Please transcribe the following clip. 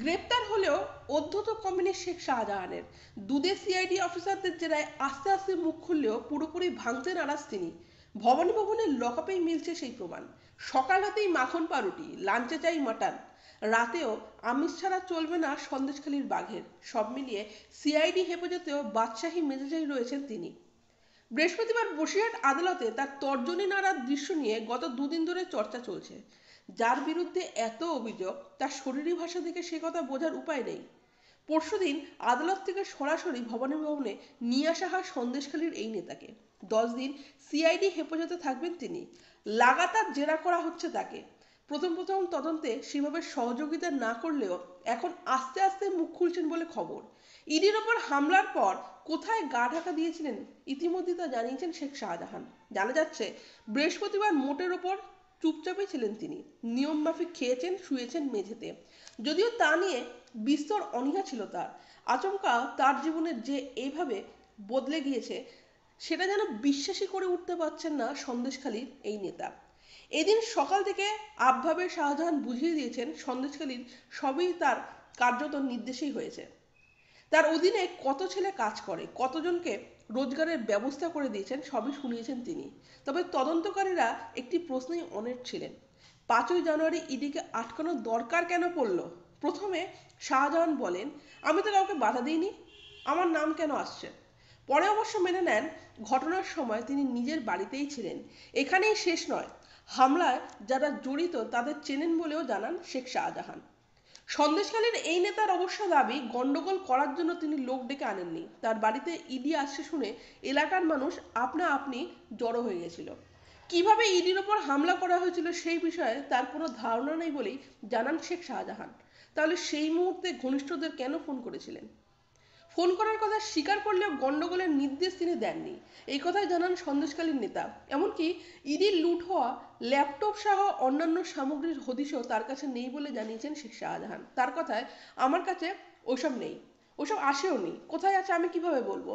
গ্রেপ্তার হলেও অধ্যত কমেনি শেখ শাহজাহানের। দুদে সিআইডি অফিসারদের জেরায় আস্তে আস্তে মুখ খুললেও পুরোপুরি ভাঙতে নারাজ তিনি। ভবানী ভবনের লকআপেই মিলছে সেই প্রমাণ। সকাল হতেই মাখন পাউরুটি, লাঞ্চে চাই মাটন, রাতেও আমিষ ছাড়া চলবে না সন্দেশখালীর বাঘের। সব মিলিয়ে সিআইডি হেফাজতেও বাদশাহী মেজাজেই রয়েছেন তিনি। বৃহস্পতিবার বসিরহাট আদালতে তার তর্জনী নাড়ার দৃশ্য নিয়ে গত দুদিন ধরে চর্চা চলছে। যার বিরুদ্ধে এত অভিযোগ, তার শরীরী ভাষা থেকে সে কথা বোঝার উপায় নেই। পরশুদিন আদালত থেকে সরাসরি ভবানী ভবনে নিয়ে আসা হয় সন্দেশখালীর এই নেতাকে। 10 দিন সিআইডি হেফাজতে থাকবেন তিনি। লাগাতার জেরা করা হচ্ছে তাকে। প্রথম প্রথম তদন্তে সেভাবে সহযোগিতা না করলেও এখন আস্তে আস্তে মুখ খুলছেন বলে খবর। ইডির ওপর হামলার পর কোথায় গা ঢাকা দিয়েছিলেন ইতিমধ্যে তা জানিয়েছেন শেখ শাহজাহান। জানা যাচ্ছে বৃহস্পতিবার মোটের ওপর চুপচাপই ছিলেন তিনি। নিয়ম মাফিক খেয়েছেন, শুয়েছেন মেঝেতে। যদিও তা নিয়ে বিস্তর অনীহা ছিল তার। আচমকা তার জীবনের যে এইভাবে বদলে গিয়েছে সেটা যেন বিশ্বাসই করে উঠতে পারছেন না সন্দেশখালীর এই নেতা। এদিন সকাল থেকে আবভাবে শাহজাহান বুঝিয়ে দিয়েছেন সন্দেশখালীর সবই তার কার্যত নির্দেশেই হয়েছে। তার অধীনে কত ছেলে কাজ করে, কতজনকে রোজগারের ব্যবস্থা করে দিয়েছেন সবই শুনিয়েছেন তিনি। তবে তদন্তকারীরা একটি প্রশ্নেই অনেক ছিলেন। 5ই জানুয়ারি ইডিকে আটকানোর দরকার কেন পড়ল? প্রথমে শাহজাহান বলেন, আমি তো কাউকে বাধা দিইনি, আমার নাম কেন আসছে? পরে অবশ্য মেনে নেন ঘটনার সময় তিনি নিজের বাড়িতেই ছিলেন। এখানেই শেষ নয়, হামলায় যারা জড়িত তাদের চেনেন বলেও জানান শেখ শাহজাহান। সন্দেশখালীর এই নেতার অবশ্য দাবি, গন্ডগোল করার জন্য তিনি লোক ডেকে আনেননি। তার বাড়িতে ইডি আসছে শুনে এলাকার মানুষ আপনা আপনি জড়ো হয়ে গেছিল। কিভাবে ইডির ওপর হামলা করা হয়েছিল সেই বিষয়ে তার কোনো ধারণা নেই বলেই জানান শেখ শাহজাহান। তাহলে সেই মুহূর্তে ঘনিষ্ঠদের কেন ফোন করেছিলেন? ফোন করার কথা স্বীকার করলেও গন্ডগোলের নির্দেশ তিনি দেননি, এই কথাই জানান সন্দেশখালীর নেতা। এমনকি ইডির লুট হওয়া ল্যাপটপ সহ অন্যান্য সামগ্রীর হদিশও তার কাছে নেই বলে জানিয়েছেন শেখ শাহজাহান। তার কথায়, আমার কাছে ওসব নেই, ওসব আসেও নি, কোথায় আছে আমি কিভাবে বলবো?